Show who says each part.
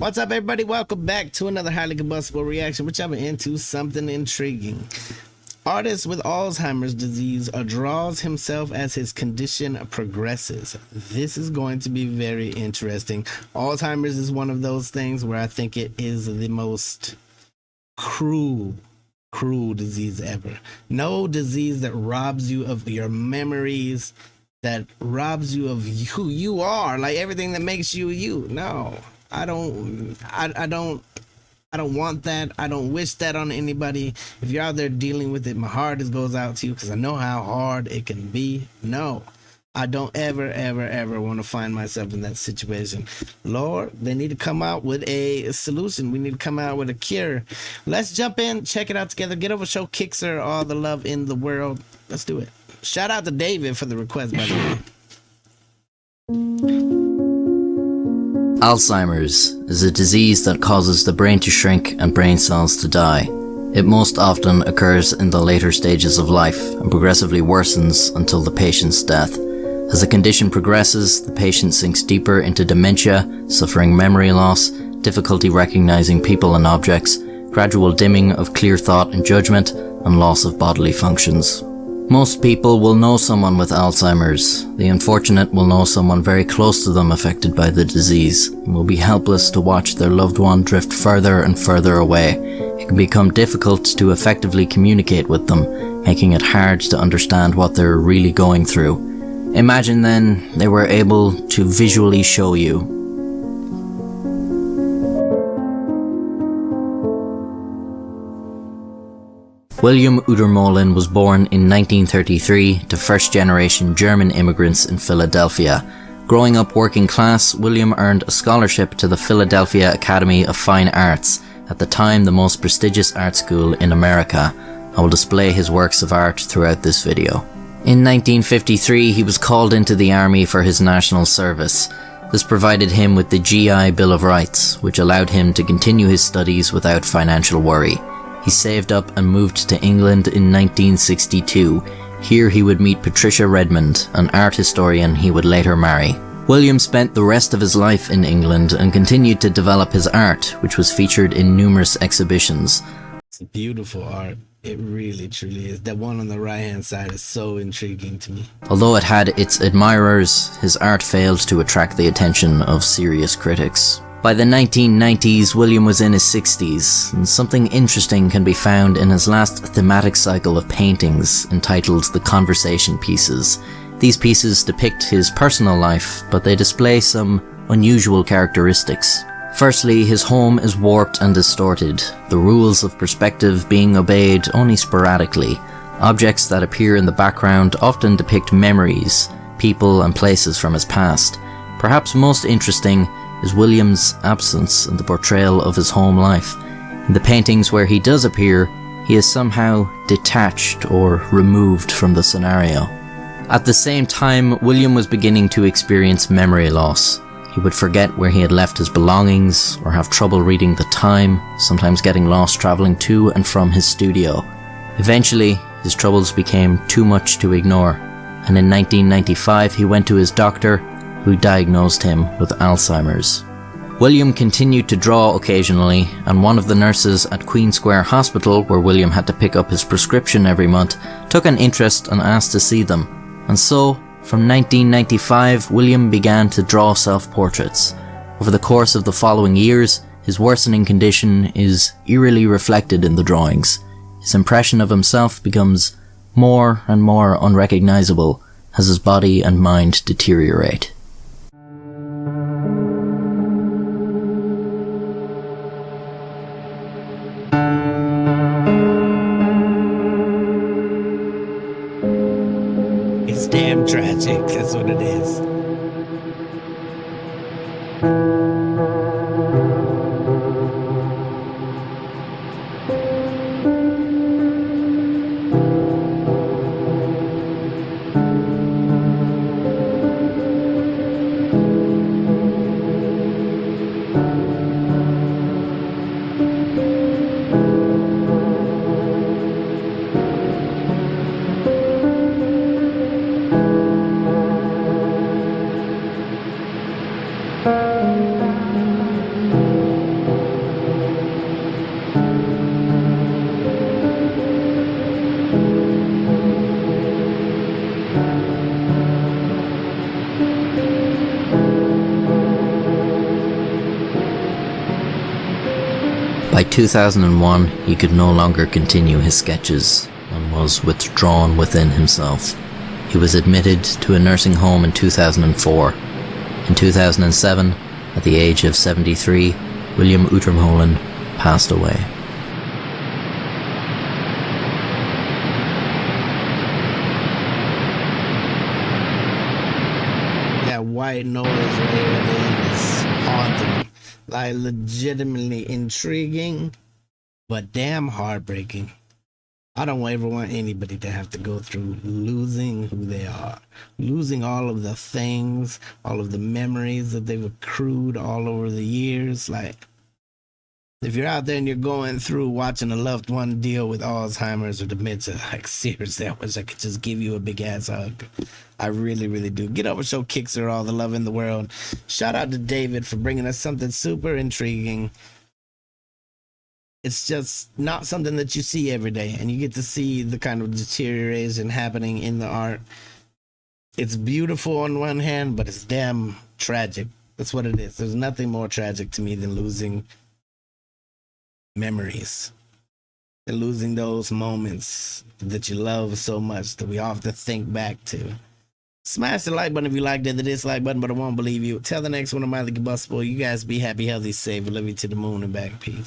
Speaker 1: What's up, everybody? Welcome back to another highly combustible reaction, which I'm into something intriguing. Artist with Alzheimer's disease draws himself as his condition progresses. This is going to be very interesting. Alzheimer's is one of those things where I think it is the most cruel disease ever. No disease that robs you of your memories, that robs you of who you are, like everything that makes you you. No. I don't want that. I don't wish that on anybody. If you're out there dealing with it, my heart goes out to you because I know how hard it can be. No, I don't ever want to find myself in that situation. Lord, they need to come out with a solution. We need to come out with a cure. Let's jump in, check it out together. Get Over Show Kickser, all the love in the world. Let's do it. Shout out to David for the request, by the way.
Speaker 2: Alzheimer's is a disease that causes the brain to shrink and brain cells to die. It most often occurs in the later stages of life and progressively worsens until the patient's death. As the condition progresses, the patient sinks deeper into dementia, suffering memory loss, difficulty recognizing people and objects, gradual dimming of clear thought and judgment, and loss of bodily functions. Most people will know someone with Alzheimer's. The unfortunate will know someone very close to them affected by the disease and will be helpless to watch their loved one drift further and further away. It can become difficult to effectively communicate with them, making it hard to understand what they're really going through. Imagine then they were able to visually show you. William Utermohlen was born in 1933 to first-generation German immigrants in Philadelphia. Growing up working class, William earned a scholarship to the Philadelphia Academy of Fine Arts, at the time the most prestigious art school in America. I will display his works of art throughout this video. In 1953, he was called into the army for his national service. This provided him with the GI Bill of Rights, which allowed him to continue his studies without financial worry. He saved up and moved to England in 1962. Here he would meet Patricia Redmond, an art historian he would later marry. William spent the rest of his life in England and continued to develop his art, which was featured in numerous exhibitions.
Speaker 1: It's beautiful art. It really, truly is. That one on the right-hand side is so intriguing to me.
Speaker 2: Although it had its admirers, his art failed to attract the attention of serious critics. By the 1990s, William was in his 60s, and something interesting can be found in his last thematic cycle of paintings entitled The Conversation Pieces. These pieces depict his personal life, but they display some unusual characteristics. Firstly, his home is warped and distorted, the rules of perspective being obeyed only sporadically. Objects that appear in the background often depict memories, people and places from his past. Perhaps most interesting is William's absence in the portrayal of his home life. In the paintings where he does appear, he is somehow detached or removed from the scenario. At the same time, William was beginning to experience memory loss. He would forget where he had left his belongings, or have trouble reading the time, sometimes getting lost traveling to and from his studio. Eventually, his troubles became too much to ignore, and in 1995 he went to his doctor, who diagnosed him with Alzheimer's. William continued to draw occasionally, and one of the nurses at Queen Square Hospital, where William had to pick up his prescription every month, took an interest and asked to see them. And so, from 1995, William began to draw self-portraits. Over the course of the following years, his worsening condition is eerily reflected in the drawings. His impression of himself becomes more and more unrecognizable as his body and mind deteriorate.
Speaker 1: It's damn tragic. That's what it is.
Speaker 2: By 2001, he could no longer continue his sketches and was withdrawn within himself. He was admitted to a nursing home in 2004. In 2007, at the age of 73, William Utermohlen passed away.
Speaker 1: That white noise right there is haunting. Like, legitimately intriguing, but damn heartbreaking. I don't ever want anybody to have to go through losing who they are, losing all of the things, all of the memories that they've accrued all over the years. Like, if you're out there and you're going through watching a loved one deal with Alzheimer's or dementia, like, seriously, I wish I could just give you a big ass hug. I really, really do. Get Over Show kicks her all the love in the world. Shout out to David for bringing us something super intriguing. It's just not something that you see every day, and you get to see the kind of deterioration happening in the art. It's beautiful on one hand, but it's damn tragic. That's what it is. There's nothing more tragic to me than losing memories and losing those moments that you love so much that we often think back to. Smash the like button if you liked it, the dislike button, but I won't believe you. Tell the next one of my Combustible. You guys be happy, healthy, safe. I love you to the moon and back. Peace.